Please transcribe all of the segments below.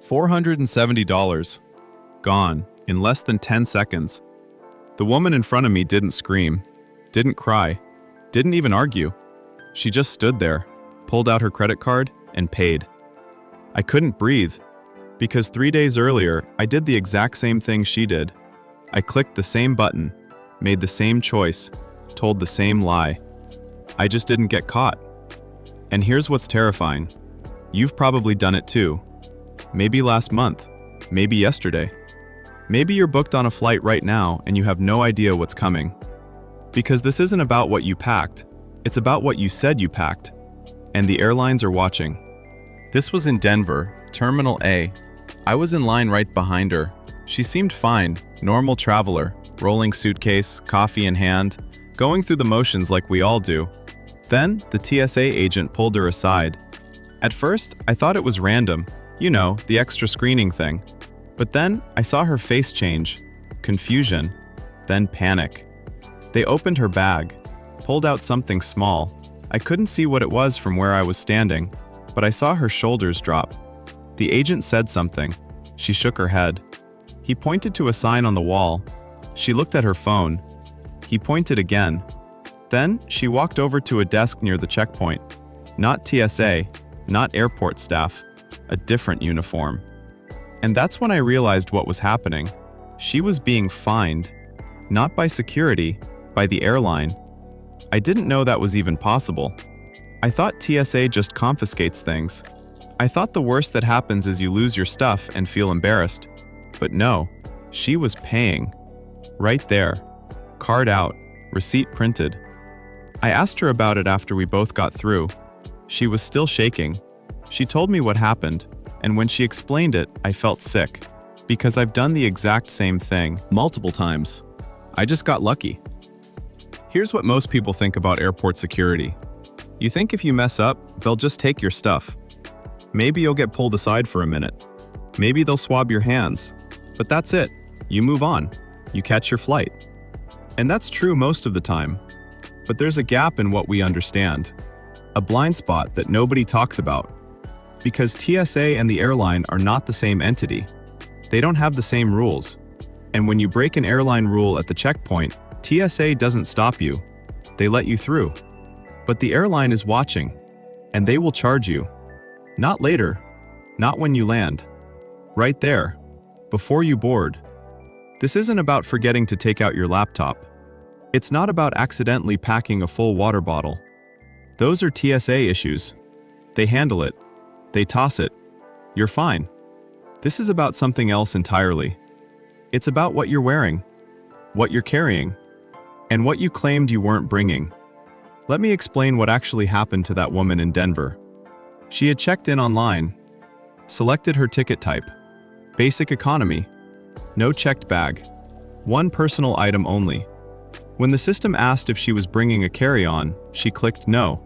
$470. Gone in less than 10 seconds. The woman in front of me didn't scream, didn't cry, didn't even argue. She just stood there, pulled out her credit card, and paid. I couldn't breathe, because 3 days earlier, I did the exact same thing she did. I clicked the same button, made the same choice, told the same lie. I just didn't get caught. And here's what's terrifying. You've probably done it too. Maybe last month, maybe yesterday. Maybe you're booked on a flight right now and you have no idea what's coming. Because this isn't about what you packed, it's about what you said you packed. And the airlines are watching. This was in Denver, Terminal A. I was in line right behind her. She seemed fine, normal traveler, rolling suitcase, coffee in hand, going through the motions like we all do. Then, the TSA agent pulled her aside. At first, I thought it was random, you know, the extra screening thing. But then, I saw her face change, confusion, then panic. They opened her bag, pulled out something small. I couldn't see what it was from where I was standing, but I saw her shoulders drop. The agent said something. She shook her head. He pointed to a sign on the wall. She looked at her phone. He pointed again. Then, she walked over to a desk near the checkpoint. Not TSA, not airport staff, a different uniform. And that's when I realized what was happening. She was being fined, not by security, by the airline. I didn't know that was even possible. I thought TSA just confiscates things. I thought the worst that happens is you lose your stuff and feel embarrassed. But no, she was paying. Right there. Card out, receipt printed. I asked her about it after we both got through. She was still shaking. She told me what happened, and when she explained it, I felt sick. Because I've done the exact same thing. Multiple times. I just got lucky. Here's what most people think about airport security. You think if you mess up, they'll just take your stuff. Maybe you'll get pulled aside for a minute. Maybe they'll swab your hands. But that's it. You move on. You catch your flight. And that's true most of the time. But there's a gap in what we understand. A blind spot that nobody talks about. Because TSA and the airline are not the same entity. They don't have the same rules. And when you break an airline rule at the checkpoint, TSA doesn't stop you. They let you through. But the airline is watching. And they will charge you. Not later. Not when you land. Right there. Before you board. This isn't about forgetting to take out your laptop. It's not about accidentally packing a full water bottle. Those are TSA issues. They handle it. They toss it. You're fine. This is about something else entirely. It's about what you're wearing, what you're carrying, and what you claimed you weren't bringing. Let me explain what actually happened to that woman in Denver. She had checked in online, selected her ticket type, basic economy, no checked bag, one personal item only. When the system asked if she was bringing a carry-on, she clicked no.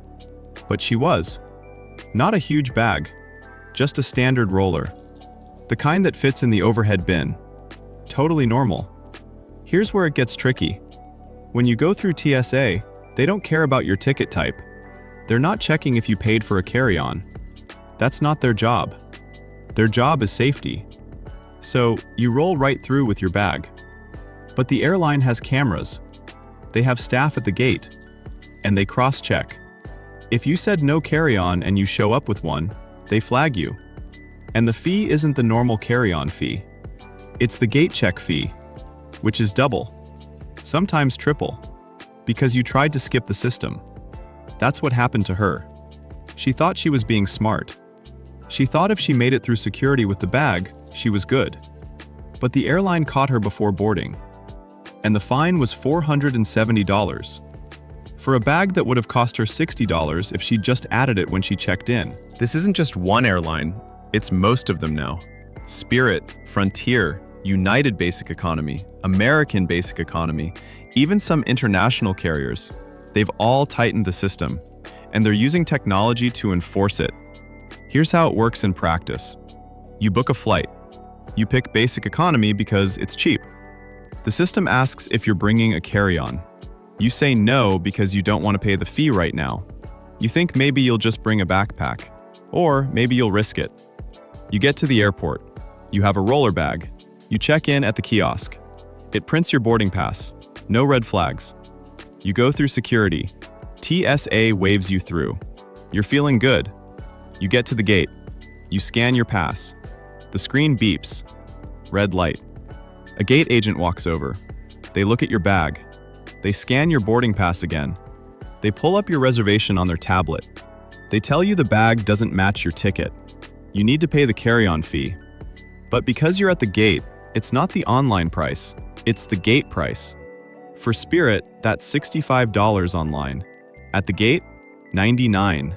But she was. Not a huge bag, just a standard roller. The kind that fits in the overhead bin. Totally normal. Here's where it gets tricky. When you go through TSA, they don't care about your ticket type. They're not checking if you paid for a carry-on. That's not their job. Their job is safety. So, you roll right through with your bag. But the airline has cameras. They have staff at the gate. And they cross-check. If you said no carry-on and you show up with one, they flag you. And the fee isn't the normal carry-on fee. It's the gate check fee, which is double, sometimes triple, because you tried to skip the system. That's what happened to her. She thought she was being smart. She thought if she made it through security with the bag, she was good. But the airline caught her before boarding. And the fine was $470. For a bag that would have cost her $60 if she'd just added it when she checked in. This isn't just one airline, it's most of them now. Spirit, Frontier, United Basic Economy, American Basic Economy, even some international carriers. They've all tightened the system, and they're using technology to enforce it. Here's how it works in practice. You book a flight. You pick Basic Economy because it's cheap. The system asks if you're bringing a carry-on. You say no because you don't want to pay the fee right now. You think maybe you'll just bring a backpack, or maybe you'll risk it. You get to the airport. You have a roller bag. You check in at the kiosk. It prints your boarding pass. No red flags. You go through security. TSA waves you through. You're feeling good. You get to the gate. You scan your pass. The screen beeps. Red light. A gate agent walks over. They look at your bag. They scan your boarding pass again. They pull up your reservation on their tablet. They tell you the bag doesn't match your ticket. You need to pay the carry-on fee. But because you're at the gate, it's not the online price, it's the gate price. For Spirit, that's $65 online. At the gate, $99.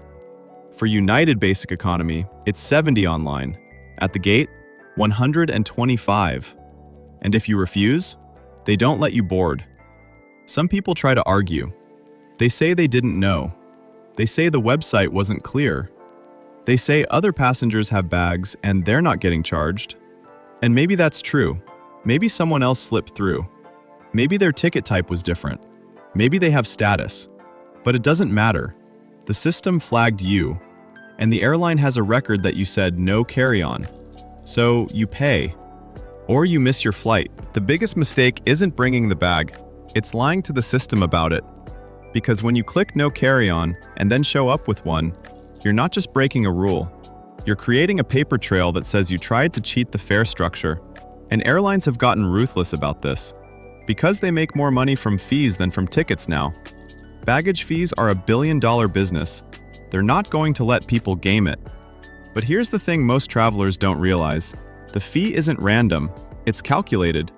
For United Basic Economy, it's $70 online. At the gate, $125. And if you refuse, they don't let you board. Some people try to argue. They say they didn't know. They say the website wasn't clear. They say other passengers have bags and they're not getting charged. And maybe that's true. Maybe someone else slipped through. Maybe their ticket type was different. Maybe they have status. But it doesn't matter. The system flagged you, and the airline has a record that you said no carry-on. So you pay. Or you miss your flight. The biggest mistake isn't bringing the bag. It's lying to the system about it. Because when you click no carry-on and then show up with one, you're not just breaking a rule. You're creating a paper trail that says you tried to cheat the fare structure. And airlines have gotten ruthless about this. Because they make more money from fees than from tickets now. Baggage fees are a billion-dollar business. They're not going to let people game it. But here's the thing most travelers don't realize. The fee isn't random, it's calculated.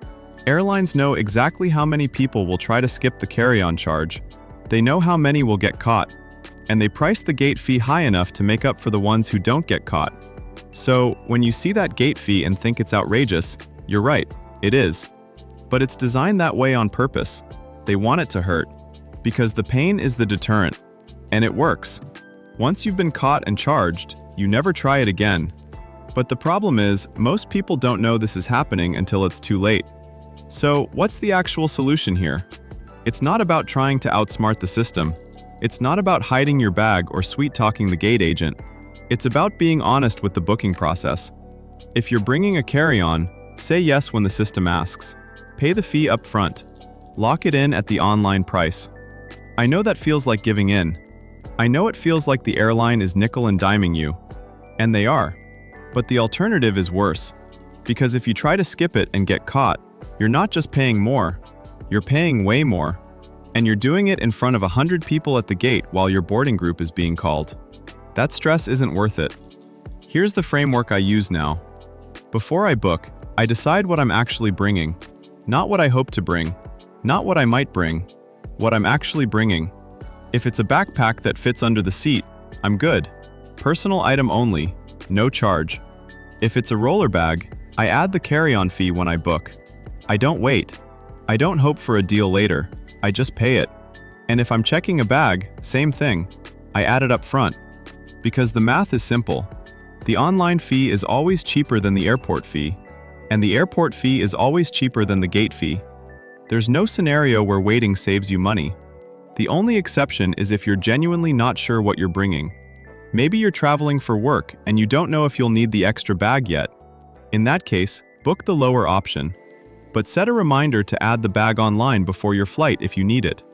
Airlines know exactly how many people will try to skip the carry-on charge. They know how many will get caught, and they price the gate fee high enough to make up for the ones who don't get caught. So, when you see that gate fee and think it's outrageous, you're right, it is. But it's designed that way on purpose. They want it to hurt, because the pain is the deterrent, and it works. Once you've been caught and charged, you never try it again. But the problem is, most people don't know this is happening until it's too late. So, what's the actual solution here? It's not about trying to outsmart the system. It's not about hiding your bag or sweet-talking the gate agent. It's about being honest with the booking process. If you're bringing a carry-on, say yes when the system asks. Pay the fee up front. Lock it in at the online price. I know that feels like giving in. I know it feels like the airline is nickel and diming you. And they are. But the alternative is worse. Because if you try to skip it and get caught, you're not just paying more. You're paying way more. And you're doing it in front of 100 people at the gate while your boarding group is being called. That stress isn't worth it. Here's the framework I use now. Before I book, I decide what I'm actually bringing. Not what I hope to bring. Not what I might bring. What I'm actually bringing. If it's a backpack that fits under the seat, I'm good. Personal item only, no charge. If it's a roller bag, I add the carry-on fee when I book. I don't wait. I don't hope for a deal later. I just pay it. And if I'm checking a bag, same thing. I add it up front. Because the math is simple. The online fee is always cheaper than the airport fee. And the airport fee is always cheaper than the gate fee. There's no scenario where waiting saves you money. The only exception is if you're genuinely not sure what you're bringing. Maybe you're traveling for work and you don't know if you'll need the extra bag yet. In that case, book the lower option. But set a reminder to add the bag online before your flight if you need it.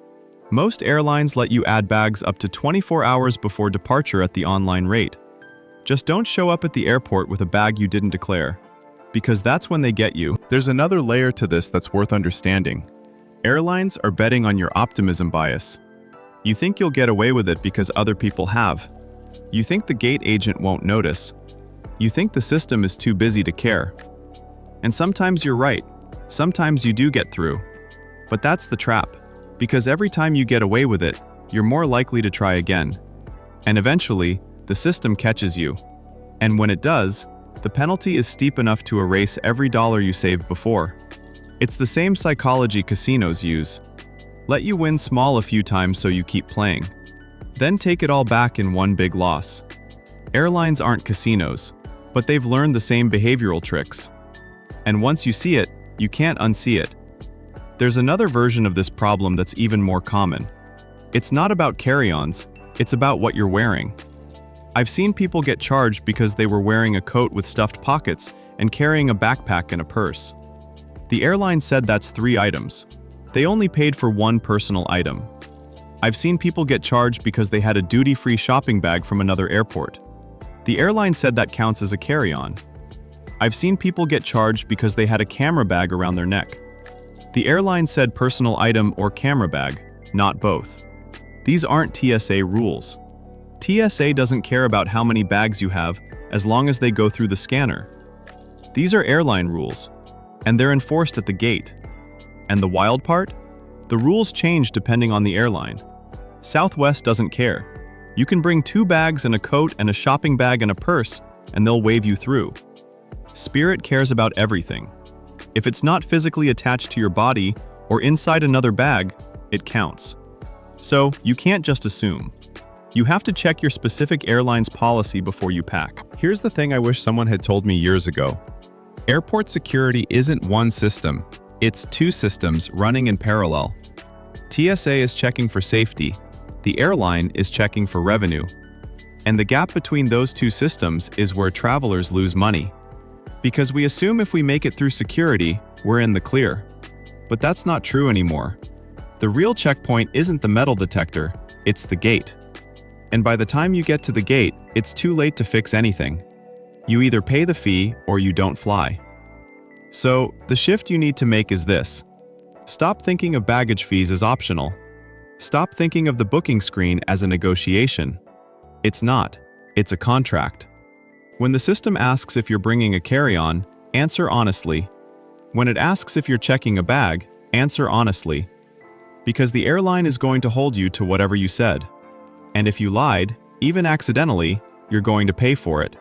Most airlines let you add bags up to 24 hours before departure at the online rate. Just don't show up at the airport with a bag you didn't declare. Because that's when they get you. There's another layer to this that's worth understanding. Airlines are betting on your optimism bias. You think you'll get away with it because other people have. You think the gate agent won't notice. You think the system is too busy to care. And sometimes you're right. Sometimes you do get through. But that's the trap. Because every time you get away with it, you're more likely to try again. And eventually, the system catches you. And when it does, the penalty is steep enough to erase every dollar you saved before. It's the same psychology casinos use. Let you win small a few times so you keep playing. Then take it all back in one big loss. Airlines aren't casinos, but they've learned the same behavioral tricks. And once you see it, you can't unsee it. There's another version of this problem that's even more common. It's not about carry-ons, it's about what you're wearing. I've seen people get charged because they were wearing a coat with stuffed pockets and carrying a backpack and a purse. The airline said that's 3 items. They only paid for 1 personal item. I've seen people get charged because they had a duty-free shopping bag from another airport. The airline said that counts as a carry-on. I've seen people get charged because they had a camera bag around their neck. The airline said personal item or camera bag, not both. These aren't TSA rules. TSA doesn't care about how many bags you have as long as they go through the scanner. These are airline rules, and they're enforced at the gate. And the wild part? The rules change depending on the airline. Southwest doesn't care. You can bring 2 bags and a coat and a shopping bag and a purse, and they'll wave you through. Spirit cares about everything. If it's not physically attached to your body or inside another bag, it counts. So, you can't just assume. You have to check your specific airline's policy before you pack. Here's the thing I wish someone had told me years ago. Airport security isn't one system, it's 2 systems running in parallel. TSA is checking for safety, the airline is checking for revenue. And the gap between those 2 systems is where travelers lose money. Because we assume if we make it through security, we're in the clear. But that's not true anymore. The real checkpoint isn't the metal detector, it's the gate. And by the time you get to the gate, it's too late to fix anything. You either pay the fee or you don't fly. So, the shift you need to make is this. Stop thinking of baggage fees as optional. Stop thinking of the booking screen as a negotiation. It's not. It's a contract. When the system asks if you're bringing a carry-on, answer honestly. When it asks if you're checking a bag, answer honestly. Because the airline is going to hold you to whatever you said. And if you lied, even accidentally, you're going to pay for it.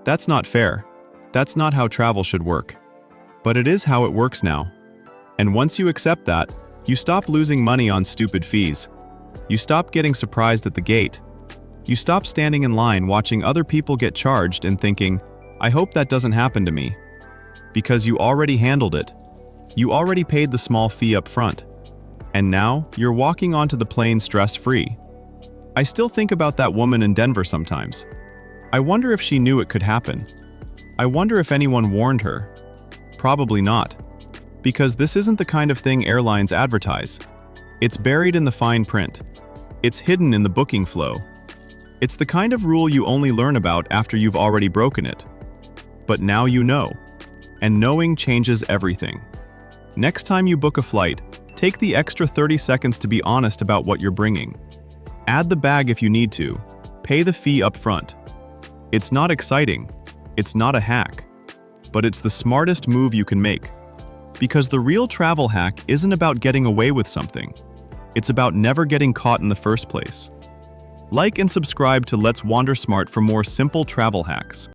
That's not fair. That's not how travel should work. But it is how it works now. And once you accept that, you stop losing money on stupid fees. You stop getting surprised at the gate. You stop standing in line watching other people get charged and thinking, I hope that doesn't happen to me. Because you already handled it. You already paid the small fee up front. And now, you're walking onto the plane stress-free. I still think about that woman in Denver sometimes. I wonder if she knew it could happen. I wonder if anyone warned her. Probably not. Because this isn't the kind of thing airlines advertise. It's buried in the fine print. It's hidden in the booking flow. It's the kind of rule you only learn about after you've already broken it. But now you know. And knowing changes everything. Next time you book a flight, take the extra 30 seconds to be honest about what you're bringing. Add the bag if you need to. Pay the fee up front. It's not exciting. It's not a hack. But it's the smartest move you can make. Because the real travel hack isn't about getting away with something. It's about never getting caught in the first place. Like and subscribe to Let's Wander Smart for more simple travel hacks.